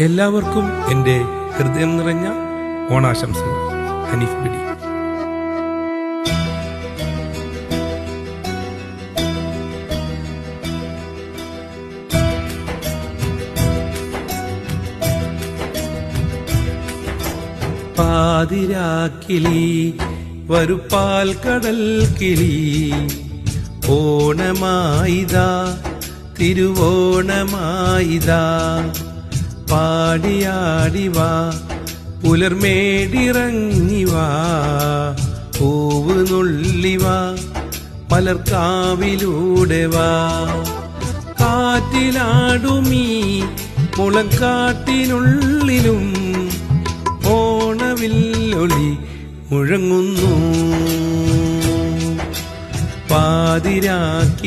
എല്ലാവർക്കും എൻ്റെ ഹൃദയം നിറഞ്ഞ ഓണാശംസകൾ. ഹനീഫ് ബിഡി. പാതിരാക്കിളി വരുപ്പാൽ കടൽ കിളി, ഓണമായിതാ തിരുവോണമായിതാ, പാടിയാടിവാ പുലർമേടിറങ്ങിവാ, പൂവ് നുള്ളിവാ മലർക്കാവിലൂടെ വാ, കാറ്റിലാടുമീ മുളങ്കാട്ടിനുള്ളിലും ഓണവില്ലൊളി മുഴങ്ങുന്നു. പാതിരാക്കി